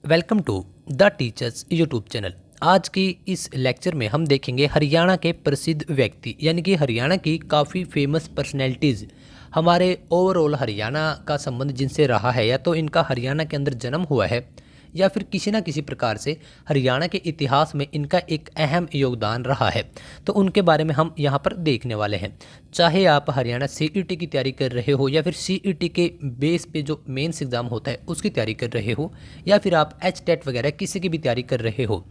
Welcome to the teachers YouTube channel. आज की इस लेक्चर में हम देखेंगे हरियाणा के प्रसिद्ध व्यक्ति यानी कि हरियाणा की काफ़ी फेमस पर्सनैलिटीज़ हमारे ओवरऑल हरियाणा का संबंध जिनसे रहा है, या तो इनका हरियाणा के अंदर जन्म हुआ है या फिर किसी ना किसी प्रकार से हरियाणा के इतिहास में इनका एक अहम योगदान रहा है। तो उनके बारे में हम यहाँ पर देखने वाले हैं। चाहे आप हरियाणा सीईटी की तैयारी कर रहे हो या फिर सीईटी के बेस पे जो मेंस एग्ज़ाम होता है उसकी तैयारी कर रहे हो, या फिर आप एचटेट वगैरह किसी की भी तैयारी कर रहे हो,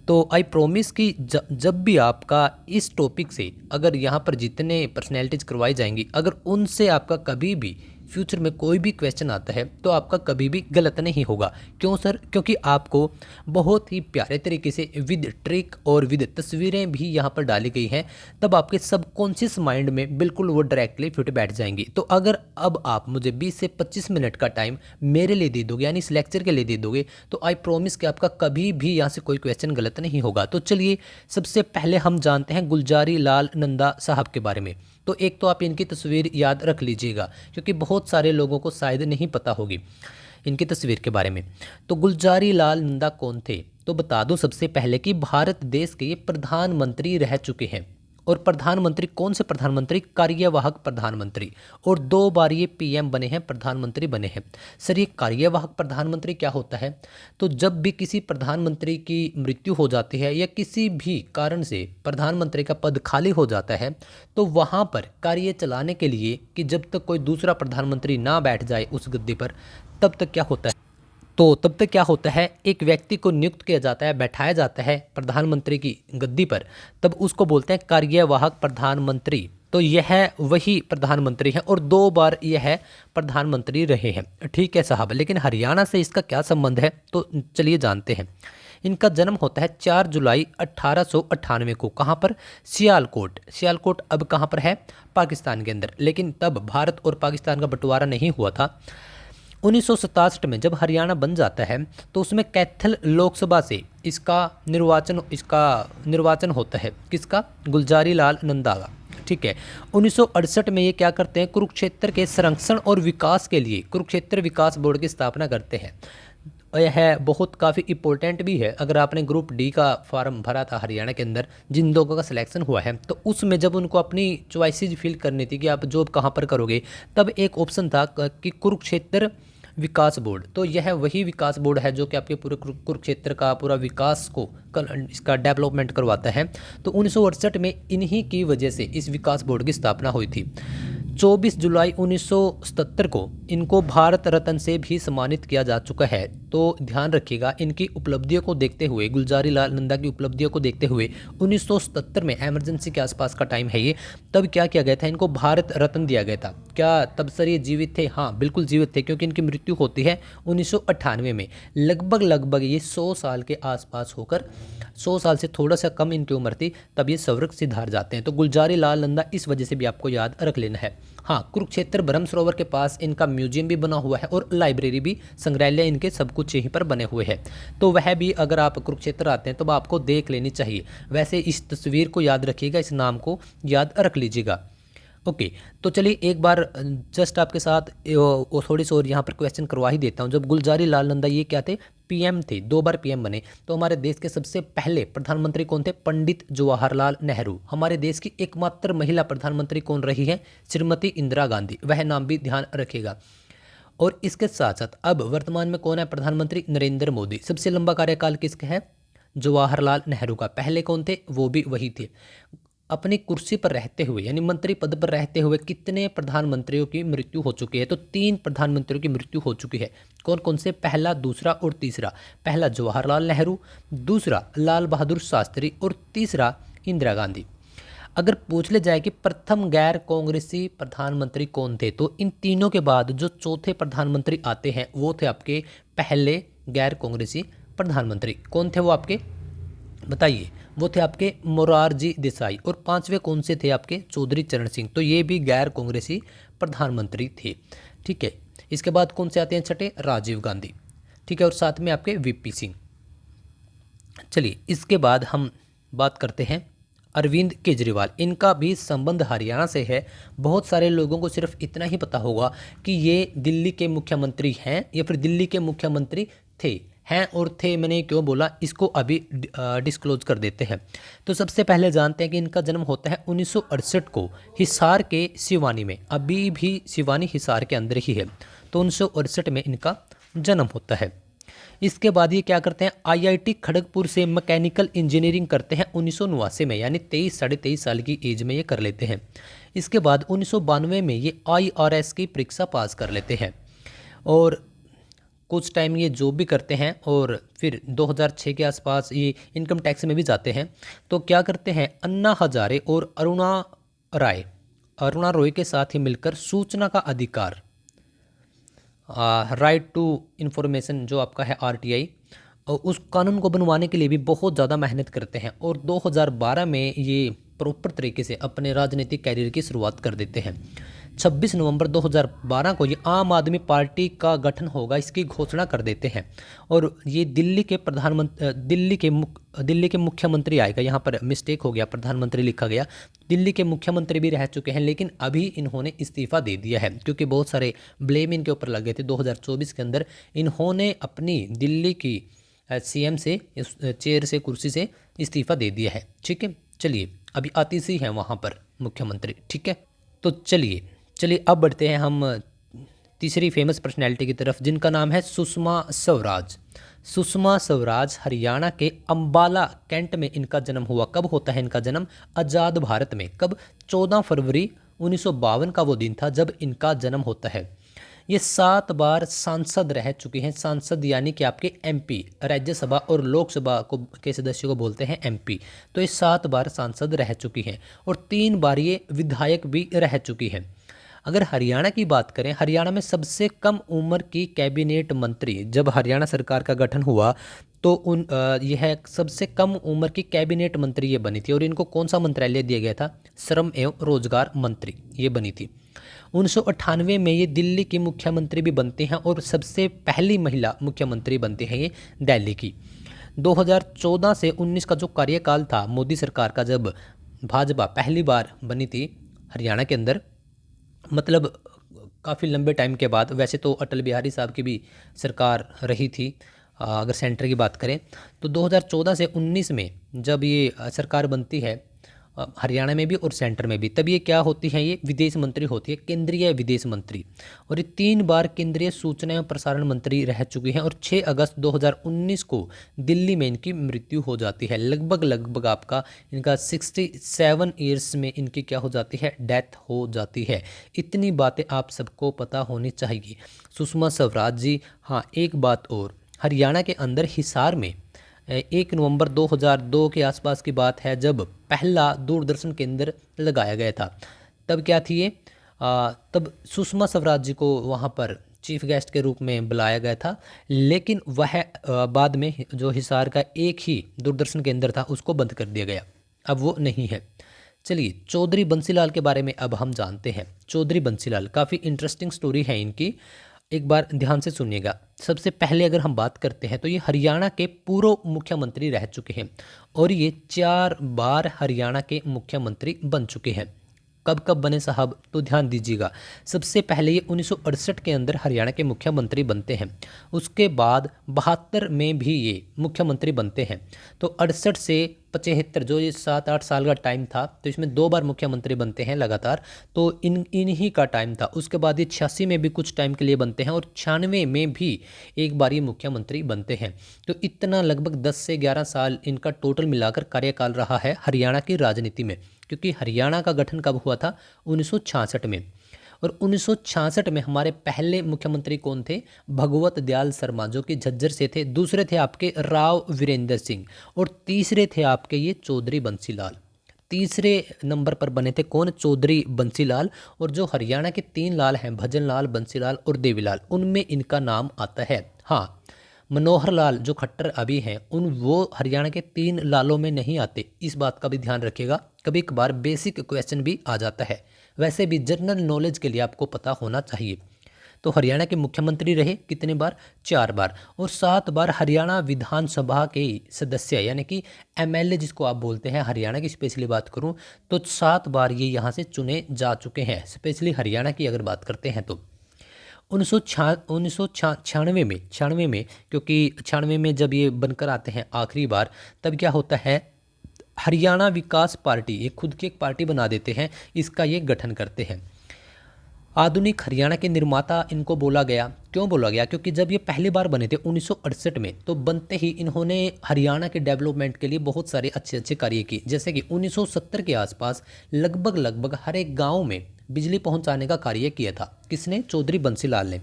तो आई प्रोमिस कि जब भी आपका इस टॉपिक से अगर यहाँ पर जितने पर्सनैलिटीज़ करवाई जाएंगी, अगर उनसे आपका कभी भी फ्यूचर में कोई भी क्वेश्चन आता है तो आपका कभी भी गलत नहीं होगा। क्यों सर? क्योंकि आपको बहुत ही प्यारे तरीके से विद ट्रिक और विद तस्वीरें भी यहाँ पर डाली गई हैं, तब आपके सबकॉन्शियस माइंड में बिल्कुल वो डायरेक्टली फिट बैठ जाएंगी। तो अगर अब आप मुझे 20 से 25 मिनट का टाइम मेरे लिए दे दोगे, यानी इस लेक्चर के लिए दे दोगे, तो आई प्रॉमिस कि आपका कभी भी यहाँ से कोई क्वेश्चन गलत नहीं होगा। तो चलिए सबसे पहले हम जानते हैं गुलजारी लाल नंदा साहब के बारे में। तो एक तो आप इनकी तस्वीर याद रख लीजिएगा, क्योंकि बहुत सारे लोगों को शायद नहीं पता होगी इनकी तस्वीर के बारे में। तो गुलजारी लाल नंदा कौन थे? तो बता दूं सबसे पहले कि भारत देश के ये प्रधानमंत्री रह चुके हैं। और प्रधानमंत्री कौन से प्रधानमंत्री? कार्यवाहक प्रधानमंत्री। और 2 बार ये पीएम बने हैं, प्रधानमंत्री बने हैं। सर ये कार्यवाहक प्रधानमंत्री क्या होता है? तो जब भी किसी प्रधानमंत्री की मृत्यु हो जाती है या किसी भी कारण से प्रधानमंत्री का पद खाली हो जाता है, तो वहाँ पर कार्य चलाने के लिए कि जब तक कोई दूसरा प्रधानमंत्री ना बैठ जाए उस गद्दी पर, तब तक क्या होता है, एक व्यक्ति को नियुक्त किया जाता है, बैठाया जाता है प्रधानमंत्री की गद्दी पर, तब उसको बोलते हैं कार्यवाहक प्रधानमंत्री। तो यह वही प्रधानमंत्री हैं और 2 बार यह प्रधानमंत्री रहे हैं। ठीक है साहब, लेकिन हरियाणा से इसका क्या संबंध है? तो चलिए जानते हैं। इनका जन्म होता है 4 जुलाई 1898 को। कहाँ पर? सियालकोट। सियालकोट अब कहाँ पर है? पाकिस्तान के अंदर। लेकिन तब भारत और पाकिस्तान का बंटवारा नहीं हुआ था। 1967 में जब हरियाणा बन जाता है तो उसमें कैथल लोकसभा से इसका निर्वाचन होता है। किसका? गुलजारी लाल नंदा का। ठीक है। 1968 में ये क्या करते हैं? कुरुक्षेत्र के संरक्षण और विकास के लिए कुरुक्षेत्र विकास बोर्ड की स्थापना करते हैं। यह बहुत काफ़ी इंपॉर्टेंट भी है। अगर आपने ग्रुप डी का फॉर्म भरा था हरियाणा के अंदर, जिन लोगों का सिलेक्शन हुआ है, तो उसमें जब उनको अपनी चॉइसेस फिल करनी थी कि आप जॉब कहाँ पर करोगे, तब एक ऑप्शन था कि कुरुक्षेत्र विकास बोर्ड। तो यह वही विकास बोर्ड है जो कि आपके पूरे कुरुक्षेत्र का पूरा विकास को इसका डेवलपमेंट करवाता है। तो 1968 में इन्हीं की वजह से इस विकास बोर्ड की स्थापना हुई थी। 24 जुलाई 1977 को इनको भारत रत्न से भी सम्मानित किया जा चुका है। तो ध्यान रखिएगा, इनकी उपलब्धियों को देखते हुए, गुलजारी लाल नंदा की उपलब्धियों को देखते हुए 1977 में इमरजेंसी के आसपास का टाइम है ये, तब क्या किया गया था? इनको भारत रत्न दिया गया था। क्या तब सर ये जीवित थे? हाँ बिल्कुल जीवित थे, क्योंकि इनकी मृत्यु होती है 1998 में। लगभग ये 100 साल के आसपास होकर, 100 साल से थोड़ा सा कम इनकी उम्र थी, तब ये स्वर्ग सिधार जाते हैं। तो गुलजारी लाल नंदा इस वजह से भी आपको याद रख लेना है। हाँ, कुरुक्षेत्र ब्रह्म सरोवर के पास इनका म्यूजियम भी बना हुआ है और लाइब्रेरी भी, संग्रहालय इनके सब कुछ यहीं पर बने हुए हैं। तो वह भी अगर आप कुरुक्षेत्र आते हैं तो आपको देख लेनी चाहिए। वैसे इस तस्वीर को याद रखिएगा, इस नाम को याद रख लीजिएगा। ओके, तो चलिए एक बार जस्ट आपके साथ थोड़ी सी और यहाँ पर क्वेश्चन करवा ही देता हूँ। जब गुलजारी लाल नंदा ये क्या थे? पीएम थे, 2 बार पीएम बने। तो हमारे देश के सबसे पहले प्रधानमंत्री कौन थे? पंडित जवाहरलाल नेहरू। हमारे देश की एकमात्र महिला प्रधानमंत्री कौन रही है? श्रीमती इंदिरा गांधी। वह नाम भी ध्यान रखिएगा। और इसके साथ साथ अब वर्तमान में कौन है प्रधानमंत्री? नरेंद्र मोदी। सबसे लंबा कार्यकाल किसका है? जवाहरलाल नेहरू का। पहले कौन थे? वो भी वही थे। अपनी कुर्सी पर रहते हुए यानी मंत्री पद पर रहते हुए कितने प्रधानमंत्रियों की मृत्यु हो चुकी है? तो 3 प्रधानमंत्रियों की मृत्यु हो चुकी है। कौन कौन से? पहला, दूसरा और तीसरा। पहला जवाहरलाल नेहरू, दूसरा लाल बहादुर शास्त्री और तीसरा इंदिरा गांधी। अगर पूछ ले जाए कि प्रथम गैर कांग्रेसी प्रधानमंत्री कौन थे, तो इन तीनों के बाद जो चौथे प्रधानमंत्री आते हैं वो थे आपके पहले गैर कांग्रेसी प्रधानमंत्री। कौन थे वो आपके? बताइए। वो थे आपके मोरारजी देसाई। और 5वें कौन से थे आपके? चौधरी चरण सिंह। तो ये भी गैर कांग्रेसी प्रधानमंत्री थे। ठीक है। इसके बाद कौन से आते हैं? छठे, राजीव गांधी। ठीक है। और साथ में आपके वीपी सिंह। चलिए इसके बाद हम बात करते हैं अरविंद केजरीवाल। इनका भी संबंध हरियाणा से है। बहुत सारे लोगों को सिर्फ इतना ही पता होगा कि ये दिल्ली के मुख्यमंत्री हैं या फिर दिल्ली के मुख्यमंत्री थे, हैं और थे मैंने क्यों बोला, इसको अभी डिस्क्लोज कर देते हैं। तो सबसे पहले जानते हैं कि इनका जन्म होता है 1968 को हिसार के सिवानी में, अभी भी सिवानी हिसार के अंदर ही है। तो 1968 में इनका जन्म होता है। इसके बाद ये क्या करते हैं, आईआईटी खड़गपुर से मैकेनिकल इंजीनियरिंग करते हैं 1989 में, यानी 23-23.5 साल की एज में ये कर लेते हैं। इसके बाद 1992 में ये आईआरएस की परीक्षा पास कर लेते हैं और कुछ टाइम ये जॉब भी करते हैं और फिर 2006 के आसपास ये इनकम टैक्स में भी जाते हैं। तो क्या करते हैं, अन्ना हजारे और अरुणा रॉय के साथ ही मिलकर सूचना का अधिकार, राइट टू इंफॉर्मेशन जो आपका है आरटीआई, उस कानून को बनवाने के लिए भी बहुत ज़्यादा मेहनत करते हैं और 2012 में ये प्रॉपर तरीके से अपने राजनीतिक कैरियर की शुरुआत कर देते हैं। 26 नवंबर 2012 को ये आम आदमी पार्टी का गठन होगा इसकी घोषणा कर देते हैं और ये दिल्ली के मुख्यमंत्री आएगा, यहाँ पर मिस्टेक हो गया, प्रधानमंत्री लिखा गया, दिल्ली के मुख्यमंत्री भी रह चुके हैं, लेकिन अभी इन्होंने इस्तीफ़ा दे दिया है क्योंकि बहुत सारे ब्लेम इनके ऊपर लगे थे। 2024 के अंदर इन्होंने अपनी दिल्ली की सीएम से, इस चेयर से, कुर्सी से इस्तीफ़ा दे दिया है। ठीक है, चलिए अभी आतिशी हैं वहाँ पर मुख्यमंत्री। ठीक है, तो चलिए अब बढ़ते हैं हम तीसरी फेमस पर्सनैलिटी की तरफ, जिनका नाम है सुषमा स्वराज। सुषमा स्वराज हरियाणा के अंबाला कैंट में इनका जन्म हुआ। कब होता है इनका जन्म, आज़ाद भारत में। कब, 14 फरवरी 1952 का वो दिन था जब इनका जन्म होता है। ये 7 बार सांसद रह चुके हैं। सांसद यानी कि आपके एमपी, राज्यसभा और लोकसभा को के सदस्यों को बोलते हैं एमपी। तो ये 7 बार सांसद रह चुकी हैं और 3 बार ये विधायक भी रह चुकी हैं। अगर हरियाणा की बात करें, हरियाणा में सबसे कम उम्र की कैबिनेट मंत्री, जब हरियाणा सरकार का गठन हुआ तो यह सबसे कम उम्र की कैबिनेट मंत्री ये बनी थी और इनको कौन सा मंत्रालय दिया गया था, श्रम एवं रोजगार मंत्री ये बनी थी। 1998 में ये दिल्ली की मुख्यमंत्री भी बनते हैं और सबसे पहली महिला मुख्यमंत्री बनती हैं ये दिल्ली की। 2014 से 19 का जो कार्यकाल था मोदी सरकार का, जब भाजपा पहली बार बनी थी हरियाणा के अंदर, मतलब काफ़ी लंबे टाइम के बाद, वैसे तो अटल बिहारी साहब की भी सरकार रही थी अगर सेंटर की बात करें, तो 2014 से 19 में जब ये सरकार बनती है हरियाणा में भी और सेंटर में भी, तब ये क्या होती है, ये विदेश मंत्री होती है, केंद्रीय विदेश मंत्री। और ये 3 बार केंद्रीय सूचना एवं प्रसारण मंत्री रह चुकी हैं और 6 अगस्त 2019 को दिल्ली में इनकी मृत्यु हो जाती है। लगभग आपका इनका 67 ईयर्स में इनकी क्या हो जाती है, डेथ हो जाती है। इतनी बातें आप सबको पता होनी चाहिए। सुषमा स्वराज जी। हाँ, एक बात और, हरियाणा के अंदर हिसार में 1 नवंबर 2002 के आसपास की बात है जब पहला दूरदर्शन केंद्र लगाया गया था। तब क्या थी ये, तब सुषमा स्वराज जी को वहाँ पर चीफ गेस्ट के रूप में बुलाया गया था, लेकिन वह बाद में जो हिसार का एक ही दूरदर्शन केंद्र था उसको बंद कर दिया गया, अब वो नहीं है। चलिए चौधरी बंसीलाल के बारे में अब हम जानते हैं। चौधरी बंसीलाल, काफ़ी इंटरेस्टिंग स्टोरी है इनकी, एक बार ध्यान से सुनिएगा। सबसे पहले अगर हम बात करते हैं तो ये हरियाणा के पूर्व मुख्यमंत्री रह चुके हैं और ये 4 बार हरियाणा के मुख्यमंत्री बन चुके हैं। कब कब बने साहब, तो ध्यान दीजिएगा। सबसे पहले ये 1968 के अंदर हरियाणा के मुख्यमंत्री बनते हैं। उसके बाद 72 में भी ये मुख्यमंत्री बनते हैं। तो 68 से 75 जो ये 7-8 साल का टाइम था, तो इसमें 2 बार मुख्यमंत्री बनते हैं लगातार, तो इन्हीं का टाइम था। उसके बाद ये 86 में भी कुछ टाइम के लिए बनते हैं और 96 में भी एक बार ये मुख्यमंत्री बनते हैं। तो इतना लगभग 10 से 11 साल इनका टोटल मिलाकर कार्यकाल रहा है हरियाणा की राजनीति में, क्योंकि हरियाणा का गठन कब हुआ था, 1966 में। और 1966 में हमारे पहले मुख्यमंत्री कौन थे, भगवत दयाल शर्मा, जो कि झज्जर से थे। दूसरे थे आपके राव वीरेंद्र सिंह और तीसरे थे आपके ये चौधरी बंसीलाल। तीसरे नंबर पर बने थे कौन, चौधरी बंसीलाल। और जो हरियाणा के 3 लाल हैं, भजन लाल, बंसीलाल और देवीलाल, उनमें इनका नाम आता है। हाँ, मनोहर लाल जो खट्टर अभी हैं, वो हरियाणा के 3 लालों में नहीं आते, इस बात का भी ध्यान रखिएगा। कभी कभार बेसिक क्वेश्चन भी आ जाता है, वैसे भी जनरल नॉलेज के लिए आपको पता होना चाहिए। तो हरियाणा के मुख्यमंत्री रहे कितने बार, 4 बार। और 7 बार हरियाणा विधानसभा के सदस्य यानी कि एमएलए जिसको आप बोलते हैं, हरियाणा की स्पेशली बात करूं तो 7 बार ये यहाँ से चुने जा चुके हैं, स्पेशली हरियाणा की अगर बात करते हैं तो। छियानवे में, क्योंकि 96 में जब ये बनकर आते हैं आखिरी बार, तब क्या होता है, हरियाणा विकास पार्टी, ये खुद की एक पार्टी बना देते हैं, इसका ये गठन करते हैं। आधुनिक हरियाणा के निर्माता इनको बोला गया। क्यों बोला गया? क्योंकि जब ये पहली बार बने थे 1968 में, तो बनते ही इन्होंने हरियाणा के डेवलपमेंट के लिए बहुत सारे अच्छे अच्छे कार्य किए। जैसे कि 1970 के आसपास लगभग हर एक गांव में बिजली पहुंचाने का कार्य किया था। किसने? चौधरी बंसीलाल ने।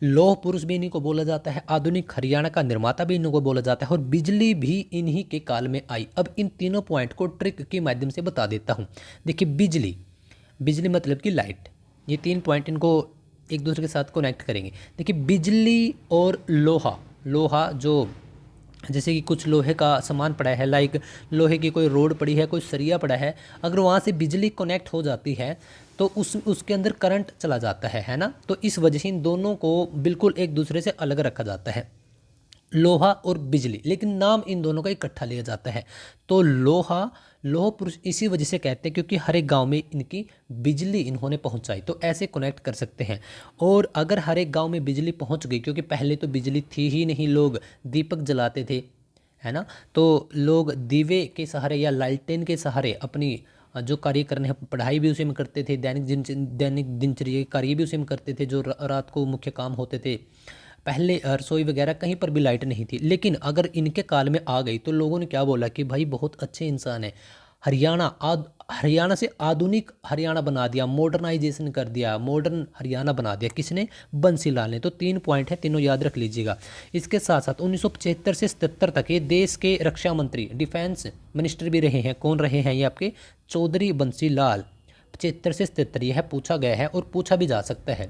लौह पुरुष भी इन्हीं को बोला जाता है, आधुनिक हरियाणा का निर्माता भी इन्हीं को बोला जाता है, और बिजली भी इन्हीं के काल में आई। अब इन तीनों पॉइंट को ट्रिक के माध्यम से बता देता हूँ। देखिए, बिजली, बिजली मतलब कि लाइट, ये 3 पॉइंट इनको एक दूसरे के साथ कनेक्ट करेंगे। देखिए, बिजली और लोहा, लोहा जो जैसे कि कुछ लोहे का सामान पड़ा है, लाइक लोहे की कोई रोड पड़ी है, कोई सरिया पड़ा है, अगर वहाँ से बिजली कनेक्ट हो जाती है तो उसके अंदर करंट चला जाता है ना। तो इस वजह से इन दोनों को बिल्कुल एक दूसरे से अलग रखा जाता है, लोहा और बिजली, लेकिन नाम इन दोनों का इकट्ठा लिया जाता है। तो लोहा, लोह पुरुष इसी वजह से कहते हैं क्योंकि हर एक गांव में इनकी बिजली इन्होंने पहुंचाई, तो ऐसे कनेक्ट कर सकते हैं। और अगर हर एक गांव में बिजली पहुंच गई, क्योंकि पहले तो बिजली थी ही नहीं, लोग दीपक जलाते थे, है ना, तो लोग दीवे के सहारे या लालटेन के सहारे अपनी जो कार्य करने हैं, पढ़ाई भी उसी में करते थे, दैनिक दिनचर्या के कार्य भी उसी में करते थे, जो रात को मुख्य काम होते थे। पहले रसोई वगैरह कहीं पर भी लाइट नहीं थी, लेकिन अगर इनके काल में आ गई तो लोगों ने क्या बोला कि भाई बहुत अच्छे इंसान है, हरियाणा से आधुनिक हरियाणा बना दिया, मॉडर्नाइजेशन कर दिया, मॉडर्न हरियाणा बना दिया। किसने? बंसीलाल ने। तो 3 पॉइंट है, तीनों याद रख लीजिएगा। इसके साथ साथ 1975 से 77 तक ये देश के रक्षा मंत्री, डिफेंस मिनिस्टर भी रहे हैं। कौन रहे हैं ये? आपके चौधरी बंसीलाल। 75 से 77 यह पूछा गया है और पूछा भी जा सकता है।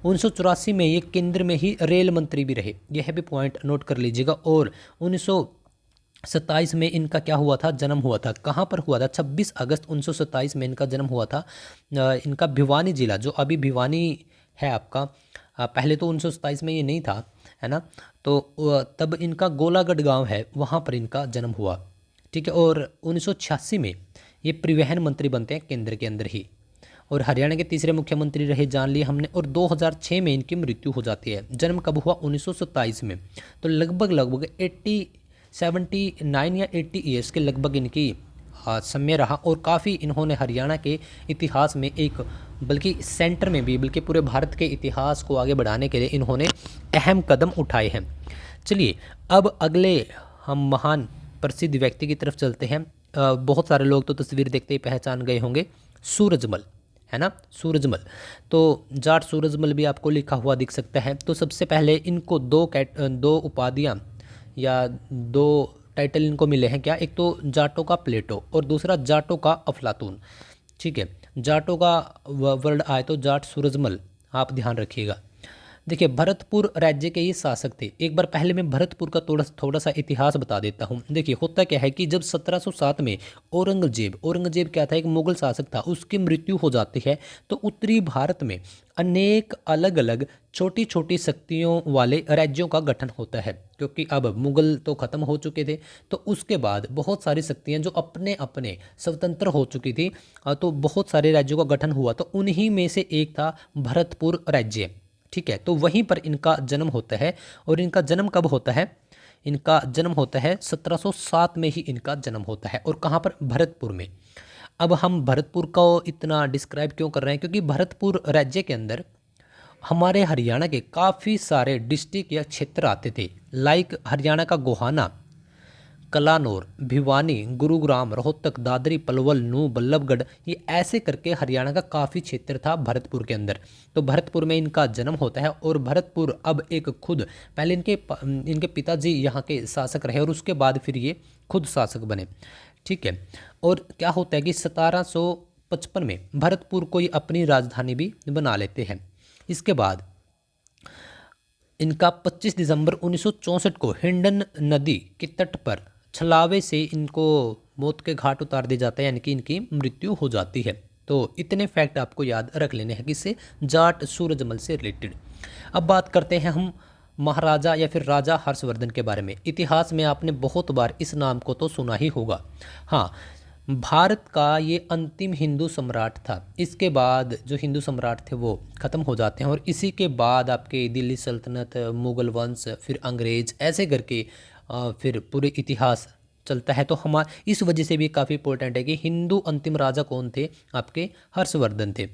1984 में ये केंद्र में ही रेल मंत्री भी रहे, यह भी पॉइंट नोट कर लीजिएगा। और 1927 में इनका क्या हुआ था? जन्म हुआ था। कहाँ पर हुआ था? 26 अगस्त 1927 में इनका जन्म हुआ था। इनका भिवानी जिला, जो अभी भिवानी है आपका, पहले तो 1927 में ये नहीं था, है ना, तो तब इनका गोलागढ़ गांव है, वहाँ पर इनका जन्म हुआ। ठीक है। और 1986 में ये परिवहन मंत्री बनते हैं केंद्र के अंदर ही, और हरियाणा के तीसरे मुख्यमंत्री रहे, जान लिए हमने। और 2006 में इनकी मृत्यु हो जाती है। जन्म कब हुआ? 1927 में। तो लगभग 79 या 80 ईयर्स के लगभग इनकी समय रहा, और काफ़ी इन्होंने हरियाणा के इतिहास में एक, बल्कि सेंटर में भी, बल्कि पूरे भारत के इतिहास को आगे बढ़ाने के लिए इन्होंने अहम कदम उठाए हैं। चलिए, अब अगले हम महान प्रसिद्ध व्यक्ति की तरफ चलते हैं। बहुत सारे लोग तो तस्वीर देखते ही पहचान गए होंगे, सूरजमल, है ना, सूरजमल। तो जाट सूरजमल भी आपको लिखा हुआ दिख सकता है। तो सबसे पहले इनको दो उपाधियाँ या 2 टाइटल इनको मिले हैं। क्या? एक तो जाटों का प्लेटो और दूसरा जाटों का अफलातून। ठीक है, जाटों का वर्ड आए तो जाट सूरजमल, आप ध्यान रखिएगा। देखिए, भरतपुर राज्य के ये शासक थे। एक बार पहले मैं भरतपुर का थोड़ा सा इतिहास बता देता हूँ। देखिए, होता क्या है कि जब 1707 में औरंगजेब क्या था? एक मुगल शासक था, उसकी मृत्यु हो जाती है, तो उत्तरी भारत में अनेक अलग अलग छोटी छोटी शक्तियों वाले राज्यों का गठन होता है, क्योंकि अब मुगल तो ख़त्म हो चुके थे। तो उसके बाद बहुत सारी शक्तियाँ जो अपने अपने स्वतंत्र हो चुकी थी, तो बहुत सारे राज्यों का गठन हुआ। तो उन्हीं में से एक था भरतपुर राज्य। ठीक है, तो वहीं पर इनका जन्म होता है। और इनका जन्म कब होता है? इनका जन्म होता है 1707 में ही इनका जन्म होता है। और कहाँ पर? भरतपुर में। अब हम भरतपुर को इतना डिस्क्राइब क्यों कर रहे हैं? क्योंकि भरतपुर राज्य के अंदर हमारे हरियाणा के काफ़ी सारे डिस्ट्रिक्ट या क्षेत्र आते थे, लाइक हरियाणा का गोहाना, कलानौर, भिवानी, गुरुग्राम, रोहतक, दादरी, पलवल, नूंह, बल्लभगढ़, ये ऐसे करके हरियाणा का काफ़ी क्षेत्र था भरतपुर के अंदर। तो भरतपुर में इनका जन्म होता है। और भरतपुर अब एक खुद, पहले इनके पिताजी यहाँ के शासक रहे और उसके बाद फिर ये खुद शासक बने। ठीक है। और क्या होता है कि 1755 में भरतपुर को ये अपनी राजधानी भी बना लेते हैं। इसके बाद इनका 25 दिसंबर 1964 को हिंडन नदी के तट पर छलावे से इनको मौत के घाट उतार दिया जाता है, यानी कि इनकी मृत्यु हो जाती है। तो इतने फैक्ट आपको याद रख लेने हैं किससे? जाट सूरजमल से रिलेटेड। अब बात करते हैं हम महाराजा या फिर राजा हर्षवर्धन के बारे में। इतिहास में आपने बहुत बार इस नाम को तो सुना ही होगा। हाँ, भारत का ये अंतिम हिंदू सम्राट था। इसके बाद जो हिंदू सम्राट थे वो ख़त्म हो जाते हैं और इसी के बाद आपके दिल्ली सल्तनत, मुग़ल वंश, फिर अंग्रेज़, ऐसे करके फिर पूरे इतिहास चलता है। तो हमारा इस वजह से भी काफ़ी इंपॉर्टेंट है कि हिंदू अंतिम राजा कौन थे, आपके हर्षवर्धन थे।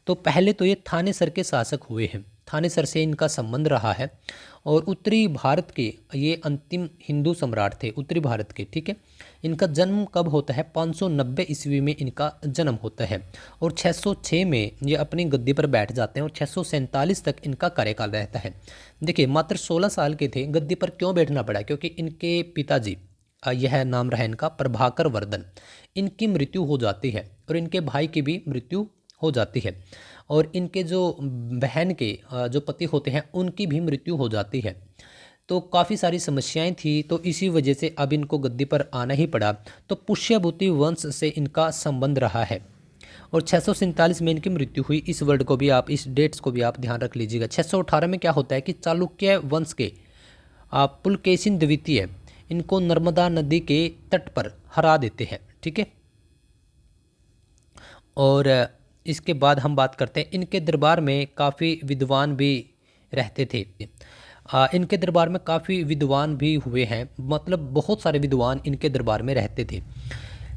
तो पहले तो ये थानेसर के शासक हुए हैं, थानेसर से इनका संबंध रहा है और उत्तरी भारत के ये अंतिम हिंदू सम्राट थे, उत्तरी भारत के। ठीक है, इनका जन्म कब होता है? 590 ईस्वी में इनका जन्म होता है और 606 में ये अपनी गद्दी पर बैठ जाते हैं और 647 तक इनका कार्यकाल रहता है। देखिए, मात्र 16 साल के थे, गद्दी पर क्यों बैठना पड़ा? क्योंकि इनके पिताजी, यह नाम रहा इनका प्रभाकर वर्धन, इनकी मृत्यु हो जाती है और इनके भाई की भी मृत्यु हो जाती है और इनके जो बहन के जो पति होते हैं उनकी भी मृत्यु हो जाती है। तो काफ़ी सारी समस्याएं थी, तो इसी वजह से अब इनको गद्दी पर आना ही पड़ा। तो पुष्यभूति वंश से इनका संबंध रहा है और 647 में इनकी मृत्यु हुई। इस वर्ड को भी आप, इस डेट्स को भी आप ध्यान रख लीजिएगा। 618 में क्या होता है कि चालुक्य वंश के पुलकेशिन द्वितीय इनको नर्मदा नदी के तट पर हरा देते हैं। ठीक है, और इसके बाद हम बात करते हैं, इनके दरबार में काफ़ी विद्वान भी रहते थे। इनके दरबार में काफ़ी विद्वान भी हुए हैं, मतलब बहुत सारे विद्वान इनके दरबार में रहते थे।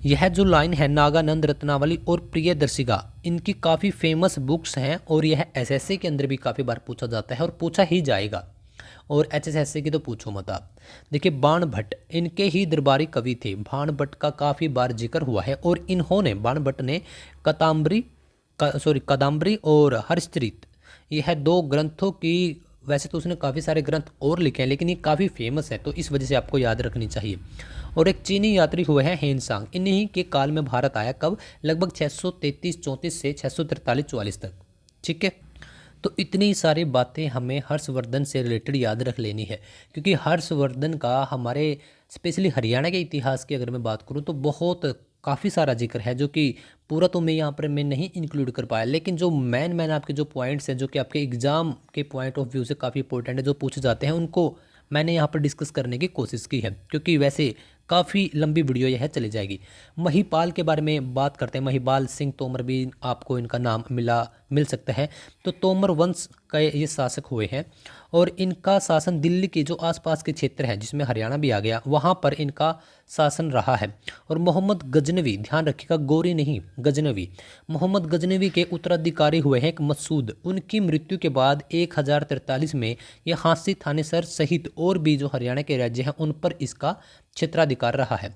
यह जो लाइन है, नागानंद, रत्नावली और प्रियदर्शिका, इनकी काफ़ी फेमस बुक्स हैं और यह एसएससी के अंदर भी काफ़ी बार पूछा जाता है और पूछा ही जाएगा, और एचएसएससी की तो पूछो मत आप। देखिए, बाण भट्ट इनके ही दरबारी कवि थे। बाण भट्ट का काफ़ी बार जिक्र हुआ है और इन्होंने, बाण भट्ट ने कादम्बरी और हर्षचरित, यह दो ग्रंथों की, वैसे तो उसने काफ़ी सारे ग्रंथ और लिखे हैं लेकिन ये काफ़ी फेमस है, तो इस वजह से आपको याद रखनी चाहिए। और एक चीनी यात्री हुए हैं हेनसांग, इन्हीं के काल में भारत आया। कब? लगभग 633-34 से 643-44 तक। ठीक है, तो इतनी सारी बातें हमें हर्षवर्धन से रिलेटेड याद रख लेनी है, क्योंकि हर्षवर्धन का हमारे स्पेशली हरियाणा के इतिहास की अगर मैं बात करूं तो बहुत काफ़ी सारा जिक्र है, जो कि पूरा तो मैं यहाँ पर मैं नहीं इंक्लूड कर पाया, लेकिन जो मैन आपके जो पॉइंट्स हैं, जो कि आपके एग्ज़ाम के पॉइंट ऑफ व्यू से काफ़ी इंपॉर्टेंट है, जो पूछे जाते हैं, उनको मैंने यहाँ पर डिस्कस करने की कोशिश की है, क्योंकि वैसे काफ़ी लंबी वीडियो यह चली जाएगी। महिपाल के बारे में बात करते हैं। महिपाल सिंह तोमर भी आपको इनका नाम मिल सकता है। तो तोमर वंश का ये शासक हुए हैं और इनका शासन दिल्ली के जो आसपास के क्षेत्र हैं, जिसमें हरियाणा भी आ गया, वहाँ पर इनका शासन रहा है। और मोहम्मद गजनवी, ध्यान रखिएगा, गौरी नहीं, गजनवी, मोहम्मद गजनवी के उत्तराधिकारी हुए हैं एक मसूद। उनकी मृत्यु के बाद 1043 में ये हांसी, थानेसर सहित और भी जो हरियाणा के राज्य हैं उन पर इसका क्षेत्राधिकार रहा है।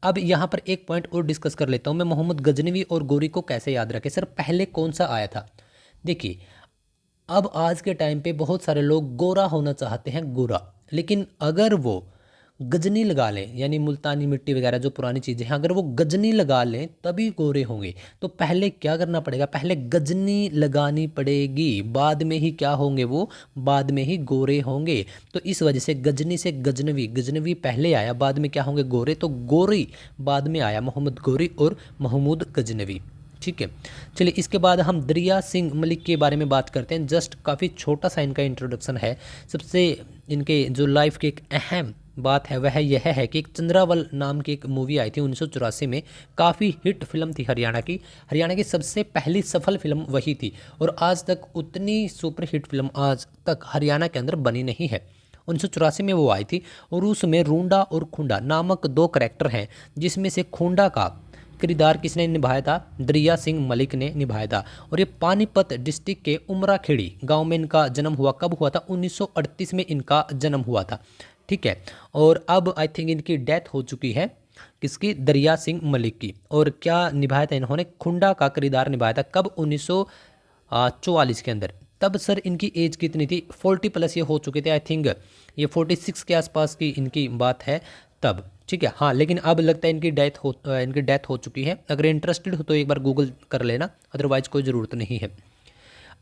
अब यहाँ पर एक पॉइंट और डिस्कस कर लेता हूँ मैं, मोहम्मद गजनवी और गौरी को कैसे याद रखें। सर, पहले कौन सा आया था? देखिए, अब आज के टाइम पे बहुत सारे लोग गोरा होना चाहते हैं, गोरा, लेकिन अगर वो गजनी लगा लें, यानी मुल्तानी मिट्टी वगैरह जो पुरानी चीज़ें हैं, अगर वो गजनी लगा लें तभी गोरे होंगे। तो पहले क्या करना पड़ेगा? पहले गजनी लगानी पड़ेगी, बाद में ही क्या होंगे वो? बाद में ही गोरे होंगे। तो इस वजह से गजनी से गजनवी, गजनवी पहले आया, बाद में क्या होंगे? गोरे। तो गोरी बाद में आया, मोहम्मद गोरी और महमूद गजनवी। ठीक है, चलिए इसके बाद हम दरिया सिंह मलिक के बारे में बात करते हैं। जस्ट काफ़ी छोटा सा इनका इंट्रोडक्शन है। सबसे इनके जो लाइफ की एक अहम बात है वह यह है कि एक चंद्रावल नाम की एक मूवी आई थी 1984 में, काफ़ी हिट फिल्म थी हरियाणा की सबसे पहली सफल फिल्म वही थी और आज तक उतनी सुपर हिट फिल्म आज तक हरियाणा के अंदर बनी नहीं है। 1984 में वो आई थी और उसमें रूंडा और खुंडा नामक दो करैक्टर हैं, जिसमें से खुंडा का किरदार किसने निभाया था? दरिया सिंह मलिक ने निभाया था। और ये पानीपत डिस्ट्रिक्ट के उमराखेड़ी गांव में इनका जन्म हुआ। कब हुआ था? 1938 में इनका जन्म हुआ था। ठीक है, और अब आई थिंक इनकी डेथ हो चुकी है, किसकी? दरिया सिंह मलिक की। और क्या निभाया था इन्होंने? खुंडा का किरदार निभाया था। कब? 1944 के अंदर। तब सर इनकी एज कितनी थी? 40 प्लस ये हो चुके थे, आई थिंक ये 46 के आसपास की इनकी बात है तब। ठीक है, हाँ, लेकिन अब लगता है इनकी डेथ हो चुकी है। अगर इंटरेस्टेड हो तो एक बार गूगल कर लेना, अदरवाइज कोई ज़रूरत नहीं है।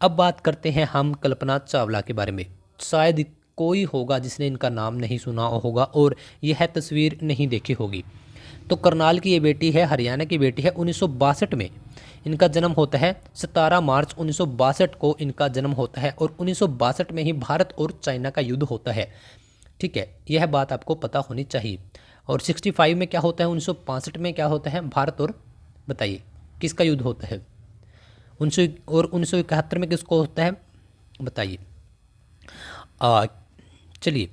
अब बात करते हैं हम कल्पना चावला के बारे में। शायद कोई होगा जिसने इनका नाम नहीं सुना होगा और यह तस्वीर नहीं देखी होगी। तो करनाल की ये बेटी है, हरियाणा की बेटी है। 1962 में इनका जन्म होता है। 17 मार्च 1962 को इनका जन्म होता है और 1962 में ही भारत और चाइना का युद्ध होता है। ठीक है, यह बात आपको पता होनी चाहिए। और 65 में क्या होता है, 1965 में क्या होता है, भारत और बताइए किसका युद्ध होता है, 1971 में किसको होता है बताइए। चलिए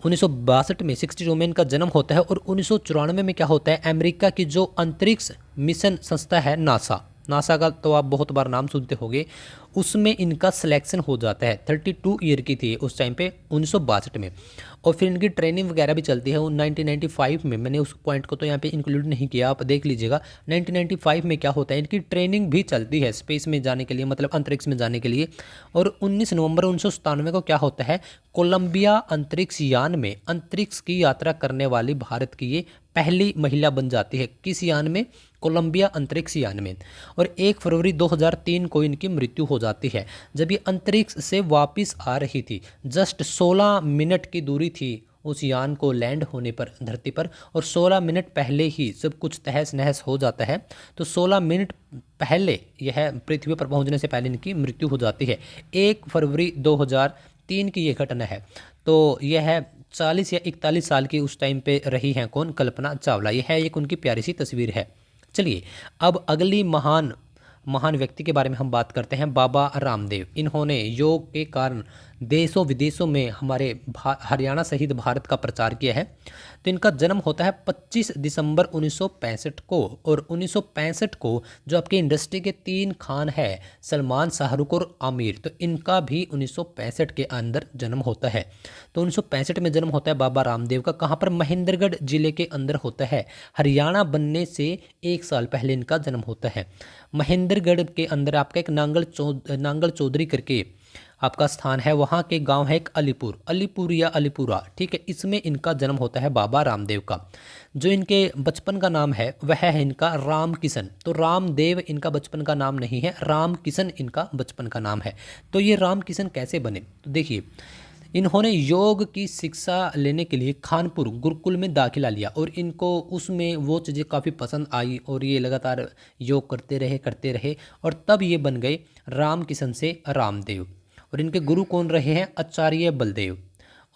1962 में 62 में इनका जन्म होता है। और 1994 में क्या होता है, अमेरिका की जो अंतरिक्ष मिशन संस्था है नासा, नासा का तो आप बहुत बार नाम सुनते होंगे, उसमें इनका सिलेक्शन हो जाता है। 32 ईयर की थी उस टाइम पे 1962 में। और फिर इनकी ट्रेनिंग वगैरह भी चलती है। 1995 में, मैंने उस पॉइंट को तो यहाँ पे इंक्लूड नहीं किया, आप देख लीजिएगा। 1995 में क्या होता है, इनकी ट्रेनिंग भी चलती है स्पेस में जाने के लिए, मतलब अंतरिक्ष में जाने के लिए। और 19 नवंबर 1997 को क्या होता है, कोलंबिया अंतरिक्ष यान में अंतरिक्ष की यात्रा करने वाली भारत की ये पहली महिला बन जाती है। किस यान में, कोलंबिया अंतरिक्ष यान में। और 1 फरवरी 2003 को इनकी मृत्यु हो जाती है जब ये अंतरिक्ष से वापस आ रही थी। जस्ट 16 मिनट की दूरी थी उस यान को लैंड होने पर धरती पर, और 16 मिनट पहले ही सब कुछ तहस नहस हो जाता है। तो 16 मिनट पहले यह पृथ्वी पर पहुंचने से पहले इनकी मृत्यु हो जाती है। 1 फरवरी 2003 की ये घटना है। तो यह 40 या 41 साल की उस टाइम पे रही हैं कौन, कल्पना चावला। यह है एक उनकी प्यारी सी तस्वीर है। चलिए अब अगली महान व्यक्ति के बारे में हम बात करते हैं, बाबा रामदेव। इन्होंने योग के कारण देशों विदेशों में हमारे हरियाणा सहित भारत का प्रचार किया है। तो इनका जन्म होता है 25 दिसंबर 1965 को। और 1965 को जो आपके इंडस्ट्री के 3 खान है, सलमान, शाहरुख और आमिर, तो इनका भी 1965 के अंदर जन्म होता है। तो 1965 में जन्म होता है बाबा रामदेव का। कहाँ पर, महेंद्रगढ़ जिले के अंदर होता है। हरियाणा बनने से 1 साल पहले इनका जन्म होता है। महेंद्रगढ़ के अंदर आपका एक नांगल चौधरी करके आपका स्थान है, वहाँ के गांव है एक अलीपुर या अलीपुरा, ठीक है। इसमें इनका जन्म होता है बाबा रामदेव का। जो इनके बचपन का नाम है वह है इनका राम किशन। तो रामदेव इनका बचपन का नाम नहीं है, राम किशन इनका बचपन का नाम है। तो ये राम किशन कैसे बने, तो देखिए इन्होंने योग की शिक्षा लेने के लिए खानपुर गुरुकुल में दाखिला लिया। और इनको उसमें वो चीज़ें काफ़ी पसंद आई और ये लगातार योग करते रहे और तब ये बन गए राम किशन से रामदेव। और इनके गुरु कौन रहे हैं, आचार्य बलदेव।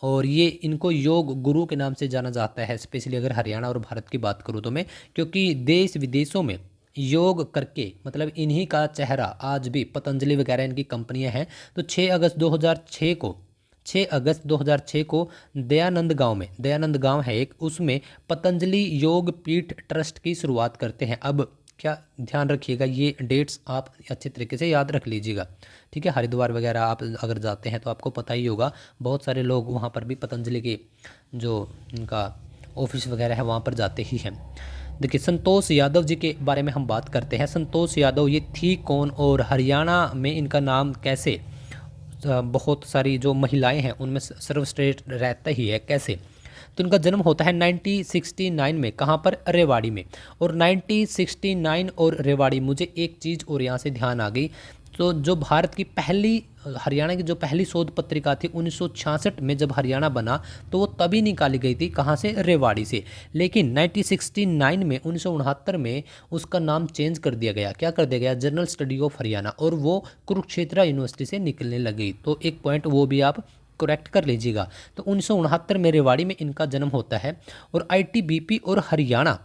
और ये इनको योग गुरु के नाम से जाना जाता है, स्पेशली अगर हरियाणा और भारत की बात करूँ तो मैं, क्योंकि देश विदेशों में योग करके मतलब इन्हीं का चेहरा आज भी, पतंजलि वगैरह इनकी कंपनियां हैं। तो 6 अगस्त 2006 को दयानंद गांव है एक, उसमें पतंजलि योग पीठ ट्रस्ट की शुरुआत करते हैं। अब क्या ध्यान रखिएगा, ये डेट्स आप अच्छे तरीके से याद रख लीजिएगा, ठीक है। हरिद्वार वगैरह आप अगर जाते हैं तो आपको पता ही होगा, बहुत सारे लोग वहाँ पर भी पतंजलि के जो इनका ऑफिस वगैरह है वहाँ पर जाते ही हैं। देखिए संतोष यादव जी के बारे में हम बात करते हैं। संतोष यादव ये थी कौन और हरियाणा में इनका नाम कैसे, बहुत सारी जो महिलाएं हैं उनमें सर्वश्रेष्ठ रहता ही है, कैसे। तो इनका जन्म होता है 1969 में, कहाँ पर, रेवाड़ी में। और 1969 और रेवाड़ी, मुझे एक चीज़ और यहाँ से ध्यान आ गई। तो जो भारत की पहली, हरियाणा की जो पहली शोध पत्रिका थी 1966 में जब हरियाणा बना, तो वो तभी निकाली गई थी, कहाँ से, रेवाड़ी से। लेकिन 1969 में 1969 में उसका नाम चेंज कर दिया गया। क्या कर दिया गया, जनरल स्टडी ऑफ हरियाणा, और वो कुरुक्षेत्र यूनिवर्सिटी से निकलने लगी। तो एक पॉइंट वो भी आप करेक्ट कर लीजिएगा। तो 1969 में रेवाड़ी में इनका जन्म होता है। और आईटीबीपी और हरियाणा,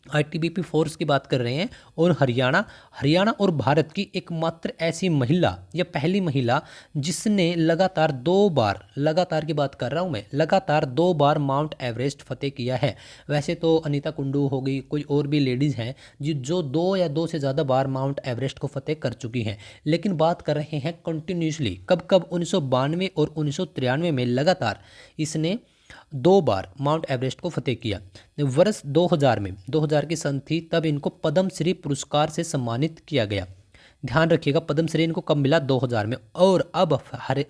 आईटीबीपी फोर्स की बात कर रहे हैं, और हरियाणा और भारत की एकमात्र ऐसी महिला या पहली महिला जिसने लगातार 2 बार, लगातार की बात कर रहा हूँ मैं, लगातार 2 बार माउंट एवरेस्ट फतेह किया है। वैसे तो अनीता कुंडू हो गई, कोई और भी लेडीज़ हैं जो 2 या 2 से ज़्यादा बार माउंट एवरेस्ट को फतेह कर चुकी हैं। लेकिन बात कर रहे हैं कंटिन्यूसली, कब 1992 और 1993 में लगातार इसने 2 बार माउंट एवरेस्ट को फतेह किया। वर्ष 2000 की सन थी, तब इनको पद्मश्री पुरस्कार से सम्मानित किया गया। ध्यान रखिएगा, पद्मश्री इनको कब मिला, 2000 में। और अब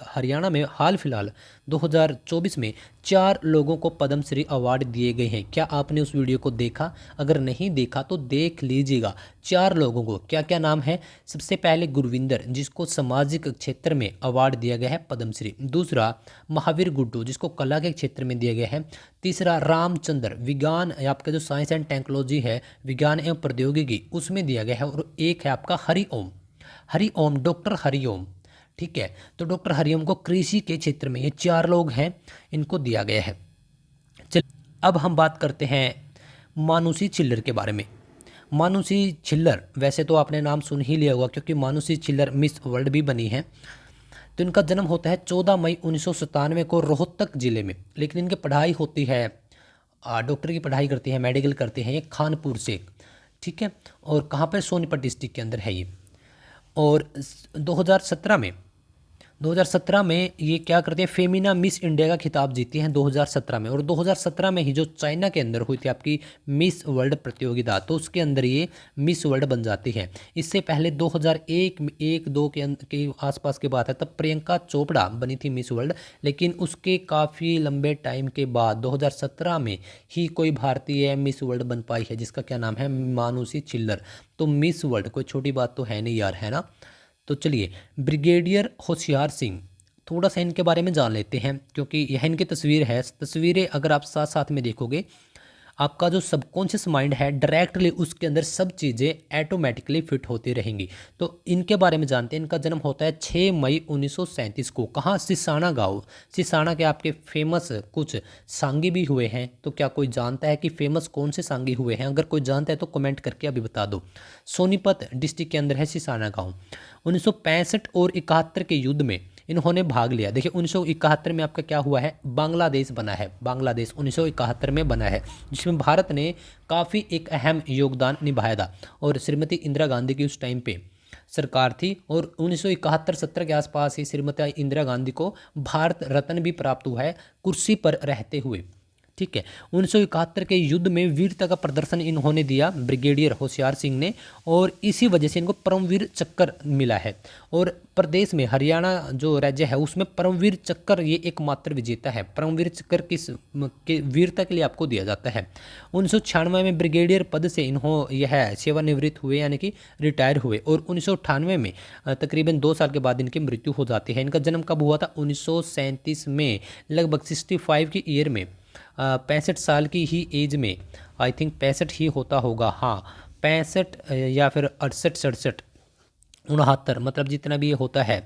हरियाणा में हाल फिलहाल 2024 में 4 लोगों को पद्मश्री अवार्ड दिए गए हैं। क्या आपने उस वीडियो को देखा, अगर नहीं देखा तो देख लीजिएगा। 4 लोगों को क्या क्या नाम है, सबसे पहले गुरविंदर जिसको सामाजिक क्षेत्र में अवार्ड दिया गया है पद्मश्री। दूसरा महावीर गुड्डू जिसको कला के क्षेत्र में दिया गया है। तीसरा रामचंद्र, विज्ञान आपका जो साइंस एंड टेक्नोलॉजी है, विज्ञान एवं प्रौद्योगिकी, उसमें दिया गया है। और एक है आपका हरिओम, डॉक्टर हरिओम, ठीक है। तो डॉक्टर हरिओम को कृषि के क्षेत्र में, ये 4 लोग हैं, इनको दिया गया है। चल अब हम बात करते हैं मानुषी छिल्लर के बारे में। मानुषी छिल्लर, वैसे तो आपने नाम सुन ही लिया होगा क्योंकि मानुषी छिल्लर मिस वर्ल्ड भी बनी है। तो इनका जन्म होता है 14 मई 1997 को रोहतक ज़िले में, लेकिन इनकी पढ़ाई होती है, डॉक्टर की पढ़ाई करती है, मेडिकल करते हैं ये खानपुर से, ठीक है। और कहाँ पर, सोनीपत डिस्ट्रिक्ट के अंदर है ये। और 2017 में ये क्या करते हैं, फेमिना मिस इंडिया का खिताब जीती हैं 2017 में। और 2017 में ही जो चाइना के अंदर हुई थी आपकी मिस वर्ल्ड प्रतियोगिता, तो उसके अंदर ये मिस वर्ल्ड बन जाती है। इससे पहले 2001-1-2 के आसपास की बात है, तब प्रियंका चोपड़ा बनी थी मिस वर्ल्ड, लेकिन उसके काफ़ी लंबे टाइम के बाद 2017 में ही कोई भारतीय मिस वर्ल्ड बन पाई है, जिसका क्या नाम है, मानुषी छिल्लर। तो मिस वर्ल्ड कोई छोटी बात तो है नहीं यार, है ना। तो चलिए, ब्रिगेडियर होशियार सिंह, थोड़ा सा इनके बारे में जान लेते हैं, क्योंकि यह इनकी तस्वीर है। तस्वीरें अगर आप साथ साथ में देखोगे, आपका जो सबकॉन्शियस माइंड है डायरेक्टली उसके अंदर सब चीज़ें ऑटोमेटिकली फिट होती रहेंगी। तो इनके बारे में जानते हैं। इनका जन्म होता है 6 मई 1937 को। कहाँ, सिसाना गाँव। सिसाना के आपके फेमस कुछ सांगी भी हुए हैं, तो क्या कोई जानता है कि फेमस कौन से सांगी हुए हैं? अगर कोई जानता है तो कमेंट करके अभी बता दो। सोनीपत डिस्ट्रिक्ट के अंदर है सिसाना गाँव। 1965 और 71 के युद्ध में इन्होंने भाग लिया। देखिए 1971 में आपका क्या हुआ है, बांग्लादेश बना है। बांग्लादेश 1971 में बना है, जिसमें भारत ने काफ़ी एक अहम योगदान निभाया था। और श्रीमती इंदिरा गांधी की उस टाइम पे सरकार थी, और 1971-70 के आसपास ही श्रीमती इंदिरा गांधी को भारत रत्न भी प्राप्त हुआ है कुर्सी पर रहते हुए, ठीक है। 1971 के युद्ध में वीरता का प्रदर्शन इन्होंने दिया, ब्रिगेडियर होशियार सिंह ने, और इसी वजह से इनको परमवीर चक्र मिला है। और प्रदेश में हरियाणा जो राज्य है उसमें परमवीर चक्र ये एकमात्र विजेता है। परमवीर चक्र किस के वीरता के लिए आपको दिया जाता है। 1996 में ब्रिगेडियर पद से यह सेवानिवृत्त हुए, यानी कि रिटायर हुए। और 1998 में तकरीबन 2 साल के बाद इनकी मृत्यु हो जाती है। इनका जन्म कब हुआ था, 1937 में, लगभग 65 की ईयर में, 65 साल की ही एज में, आई थिंक 65 ही होता होगा, हाँ 65 या फिर 68-67 69, मतलब जितना भी ये होता है,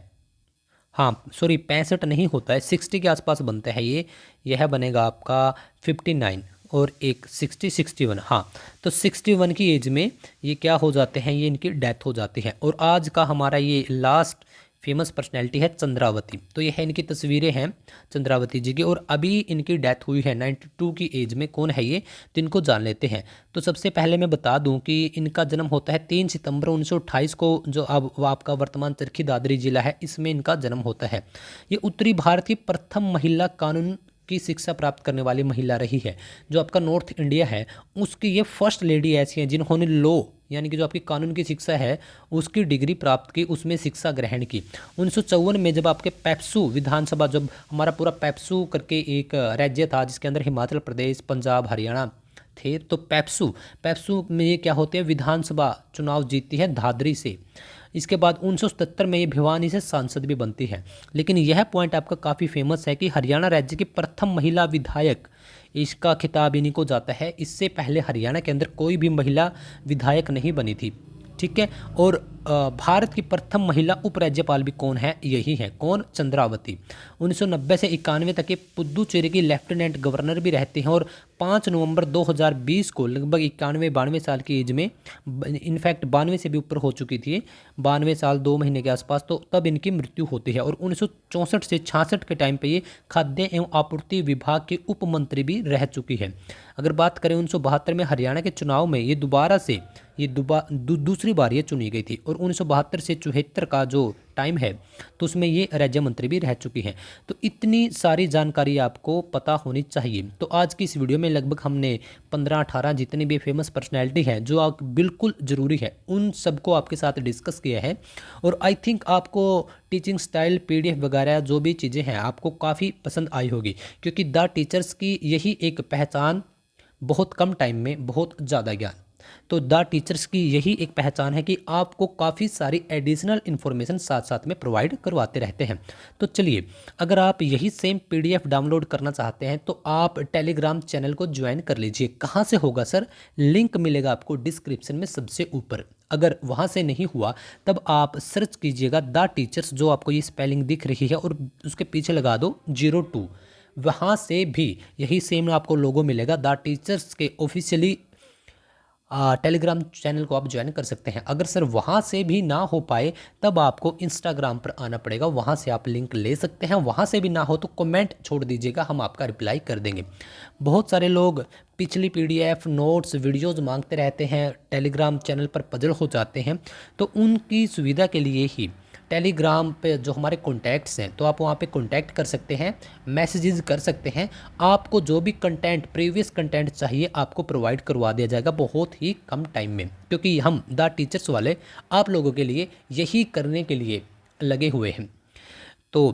हाँ सॉरी 65 नहीं होता है, 60 के आसपास बनता है ये। यह बनेगा आपका 59 और एक 61, हाँ। तो 61 की एज में ये क्या हो जाते हैं, ये इनकी डेथ हो जाती है। और आज का हमारा ये लास्ट फेमस पर्सनैलिटी है चंद्रावती। तो ये है इनकी तस्वीरें हैं चंद्रावती जी की, और अभी इनकी डेथ हुई है 92 की एज में। कौन है ये, तो इनको जान लेते हैं। तो सबसे पहले मैं बता दूं कि इनका जन्म होता है 3 सितंबर 1928 को, जो अब आपका वर्तमान चरखी दादरी जिला है, इसमें इनका जन्म होता है। ये उत्तरी भारत की प्रथम महिला कानून की शिक्षा प्राप्त करने वाली महिला रही है। जो आपका नॉर्थ इंडिया है उसकी ये फर्स्ट लेडी ऐसी हैं जिन्होंने लॉ, यानी कि जो आपकी कानून की शिक्षा है उसकी डिग्री प्राप्त की, उसमें शिक्षा ग्रहण की। 1954 में जब आपके पेप्सू विधानसभा, जब हमारा पूरा पेप्सू करके एक राज्य था जिसके अंदर हिमाचल प्रदेश, पंजाब, हरियाणा थे, तो पेप्सू में ये क्या होते हैं, विधानसभा चुनाव जीतती है दादरी से। इसके बाद 1977 में ये भिवानी से सांसद भी बनती है। लेकिन यह पॉइंट आपका काफ़ी फेमस है कि हरियाणा राज्य की प्रथम महिला विधायक, इसका खिताब इन्हीं को जाता है। इससे पहले हरियाणा के अंदर कोई भी महिला विधायक नहीं बनी थी, ठीक है। और भारत की प्रथम महिला उपराज्यपाल भी कौन है, यही है, कौन, चंद्रावती। 1990 से 91 तक ये पुद्दुचेरी की लेफ्टिनेंट गवर्नर भी रहते हैं। और 5 नवंबर 2020 को लगभग 91-92 साल की एज में, इनफैक्ट 92 से भी ऊपर हो चुकी थी, 92 साल 2 महीने के आसपास, तो तब इनकी मृत्यु होती है। और 1964 से 66 के टाइम पे ये खाद्य एवं आपूर्ति विभाग के उप मंत्री भी रह चुकी है। अगर बात करें 1972 में हरियाणा के चुनाव में ये दोबारा से दूसरी बार ये चुनी गई थी। और 1972 से 74 का जो टाइम है तो उसमें ये राज्य मंत्री भी रह चुकी हैं। तो इतनी सारी जानकारी आपको पता होनी चाहिए। तो आज की इस वीडियो में लगभग हमने 15-18 जितनी भी फेमस पर्सनैलिटी हैं जो आप बिल्कुल ज़रूरी है उन सबको आपके साथ डिस्कस किया है। और आई थिंक आपको टीचिंग स्टाइल, PDF वगैरह जो भी चीज़ें हैं आपको काफ़ी पसंद आई होगी, क्योंकि द टीचर्स की यही एक पहचान, बहुत कम टाइम में बहुत ज़्यादा ज्ञान। तो द टीचर्स की यही एक पहचान है कि आपको काफ़ी सारी एडिशनल इन्फॉर्मेशन साथ साथ में प्रोवाइड करवाते रहते हैं। तो चलिए, अगर आप यही सेम PDF डाउनलोड करना चाहते हैं तो आप टेलीग्राम चैनल को ज्वाइन कर लीजिए। कहाँ से होगा सर, लिंक मिलेगा आपको डिस्क्रिप्शन में सबसे ऊपर। अगर वहाँ से नहीं हुआ तब आप सर्च कीजिएगा द टीचर्स, जो आपको ये स्पेलिंग दिख रही है, और उसके पीछे लगा दो 02, वहाँ से भी यही सेम आपको लोगो मिलेगा। द टीचर्स के ऑफिशियली टेलीग्राम चैनल को आप ज्वाइन कर सकते हैं। अगर सर वहाँ से भी ना हो पाए तब आपको इंस्टाग्राम पर आना पड़ेगा, वहाँ से आप लिंक ले सकते हैं। वहाँ से भी ना हो तो कमेंट छोड़ दीजिएगा, हम आपका रिप्लाई कर देंगे। बहुत सारे लोग पिछली पीडीएफ नोट्स वीडियोज़ मांगते रहते हैं, टेलीग्राम चैनल पर पजल हो जाते हैं, तो उनकी सुविधा के लिए ही टेलीग्राम पे जो हमारे कॉन्टैक्ट्स हैं, तो आप वहाँ पे कॉन्टैक्ट कर सकते हैं, मैसेजेस कर सकते हैं। आपको जो भी कंटेंट प्रीवियस कंटेंट चाहिए आपको प्रोवाइड करवा दिया जाएगा बहुत ही कम टाइम में, क्योंकि हम द टीचर्स वाले आप लोगों के लिए यही करने के लिए लगे हुए हैं। तो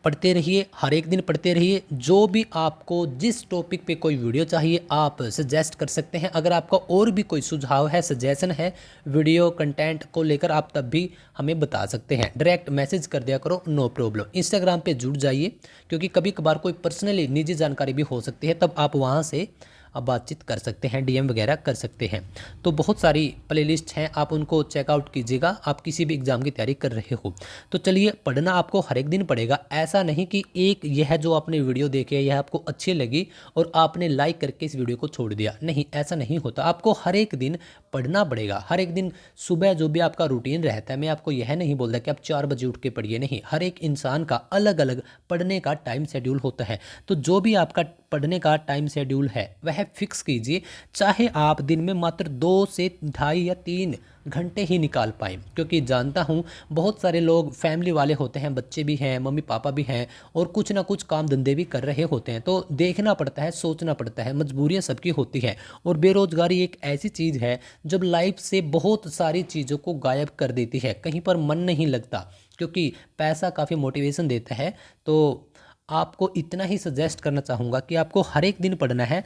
पढ़ते रहिए, हर एक दिन पढ़ते रहिए। जो भी आपको जिस टॉपिक पे कोई वीडियो चाहिए आप सजेस्ट कर सकते हैं। अगर आपका और भी कोई सुझाव है, सजेशन है वीडियो कंटेंट को लेकर, आप तब भी हमें बता सकते हैं। डायरेक्ट मैसेज कर दिया करो, नो प्रॉब्लम। इंस्टाग्राम पे जुड़ जाइए, क्योंकि कभी कभार कोई पर्सनली निजी जानकारी भी हो सकती है, तब आप वहाँ से आप बातचीत कर सकते हैं, डीएम वगैरह कर सकते हैं। तो बहुत सारी प्लेलिस्ट हैं, आप उनको चेकआउट कीजिएगा। आप किसी भी एग्ज़ाम की तैयारी कर रहे हो तो चलिए, पढ़ना आपको हर एक दिन पड़ेगा। ऐसा नहीं कि एक यह जो आपने वीडियो देखे यह आपको अच्छी लगी और आपने लाइक करके इस वीडियो को छोड़ दिया, नहीं, ऐसा नहीं होता। आपको हर एक दिन पढ़ना पड़ेगा। हर एक दिन सुबह जो भी आपका रूटीन रहता है, मैं आपको यह नहीं बोलता कि आप 4 बजे उठ के पढ़िए, नहीं। हर एक इंसान का अलग अलग पढ़ने का टाइम शेड्यूल होता है। तो जो भी आपका पढ़ने का टाइम शेड्यूल है वह फिक्स कीजिए। चाहे आप दिन में मात्र 2 से 2.5 या 3 घंटे ही निकाल पाएँ, क्योंकि जानता हूँ बहुत सारे लोग फैमिली वाले होते हैं, बच्चे भी हैं, मम्मी पापा भी हैं, और कुछ ना कुछ काम धंधे भी कर रहे होते हैं। तो देखना पड़ता है, सोचना पड़ता है, मजबूरियाँ सबकी होती है। और बेरोज़गारी एक ऐसी चीज़ है जब लाइफ से बहुत सारी चीज़ों को गायब कर देती है, कहीं पर मन नहीं लगता, क्योंकि पैसा काफ़ी मोटिवेशन देता है। तो आपको इतना ही सजेस्ट करना चाहूँगा कि आपको हर एक दिन पढ़ना है।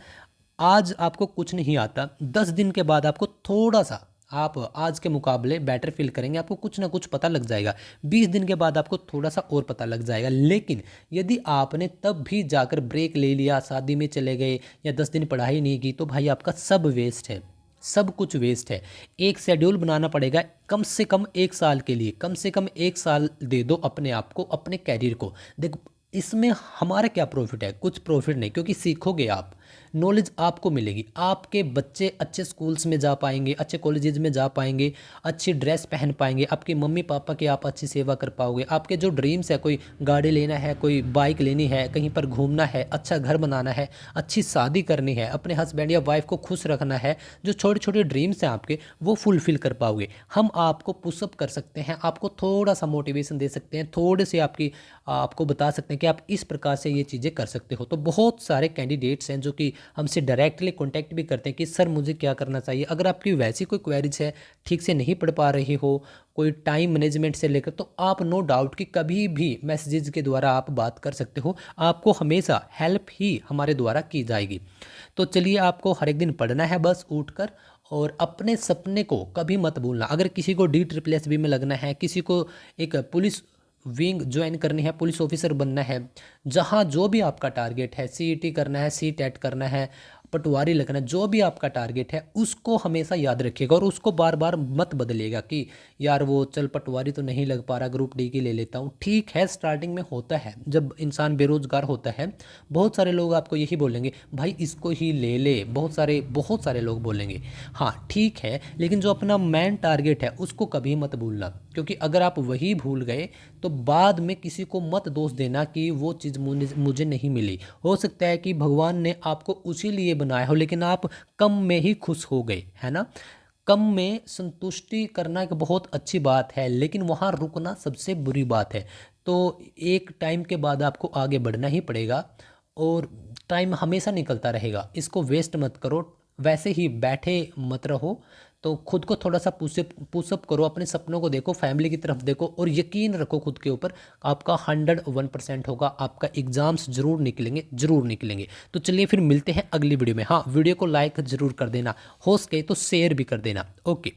आज आपको कुछ नहीं आता, 10 दिन के बाद आपको थोड़ा सा, आप आज के मुकाबले बेटर फील करेंगे, आपको कुछ ना कुछ पता लग जाएगा। 20 दिन के बाद आपको थोड़ा सा और पता लग जाएगा। लेकिन यदि आपने तब भी जाकर ब्रेक ले लिया, शादी में चले गए या 10 दिन पढ़ाई नहीं की, तो भाई आपका सब वेस्ट है, सब कुछ वेस्ट है। एक शेड्यूल बनाना पड़ेगा, कम से कम 1 साल के लिए, कम से कम 1 साल दे दो अपने आप को, अपने कैरियर को। देखो, इसमें हमारा क्या प्रॉफिट है? कुछ प्रॉफिट नहीं, क्योंकि सीखोगे आप, नॉलेज आपको मिलेगी, आपके बच्चे अच्छे स्कूल्स में जा पाएंगे, अच्छे कॉलेजेस में जा पाएंगे, अच्छी ड्रेस पहन पाएंगे, आपके मम्मी पापा की आप अच्छी सेवा कर पाओगे। आपके जो ड्रीम्स है, कोई गाड़ी लेना है, कोई बाइक लेनी है, कहीं पर घूमना है, अच्छा घर बनाना है, अच्छी शादी करनी है, अपने हस्बैंड या वाइफ को खुश रखना है, जो छोटे छोटे ड्रीम्स हैं आपके, वो फुलफिल कर पाओगे। हम आपको पुशअप कर सकते हैं, आपको थोड़ा सा मोटिवेशन दे सकते हैं, थोड़े से आपको बता सकते हैं कि आप इस प्रकार से ये चीज़ें कर सकते हो। तो बहुत सारे कैंडिडेट्स हैं जो कि हमसे डायरेक्टली कॉन्टैक्ट भी करते हैं कि सर मुझे क्या करना चाहिए। अगर आपकी वैसी कोई क्वेरीज है, ठीक से नहीं पढ़ पा रही हो, कोई टाइम मैनेजमेंट से लेकर, तो आप नो डाउट कि कभी भी मैसेजेस के द्वारा आप बात कर सकते हो। आपको हमेशा हेल्प ही हमारे द्वारा की जाएगी। तो चलिए, आपको हर एक दिन पढ़ना है बस उठकर, और अपने सपने को कभी मत भूलना। अगर किसी को DSSB में लगना है, किसी को एक पुलिस विंग ज्वाइन करनी है, पुलिस ऑफिसर बनना है, जहाँ जो भी आपका टारगेट है, CET करना है, CTET करना है, पटवारी लगना है, जो भी आपका टारगेट है उसको हमेशा याद रखिएगा और उसको बार बार मत बदलिएगा कि यार वो चल पटवारी तो नहीं लग पा रहा, ग्रुप डी की ले लेता हूँ। ठीक है, स्टार्टिंग में होता है, जब इंसान बेरोजगार होता है, बहुत सारे लोग आपको यही बोलेंगे भाई इसको ही ले ले, बहुत सारे लोग बोलेंगे। हाँ ठीक है, लेकिन जो अपना मेन टारगेट है उसको कभी मत भूलना, क्योंकि अगर आप वही भूल गए तो बाद में किसी को मत दोष देना कि वो चीज़ मुझे नहीं मिली। हो सकता है कि भगवान ने आपको उसी लिए बनाया हो, लेकिन आप कम में ही खुश हो गए, है ना। कम में संतुष्टि करना एक बहुत अच्छी बात है, लेकिन वहाँ रुकना सबसे बुरी बात है। तो एक टाइम के बाद आपको आगे बढ़ना ही पड़ेगा, और टाइम हमेशा निकलता रहेगा, इसको वेस्ट मत करो। वैसे ही बैठे मत रहो, तो खुद को थोड़ा सा पुशअप करो, अपने सपनों को देखो, फैमिली की तरफ देखो, और यकीन रखो खुद के ऊपर, आपका 101% होगा, आपका एग्जाम्स जरूर निकलेंगे, जरूर निकलेंगे। तो चलिए फिर मिलते हैं अगली वीडियो में। हाँ, वीडियो को लाइक जरूर कर देना, हो सके तो शेयर भी कर देना। ओके।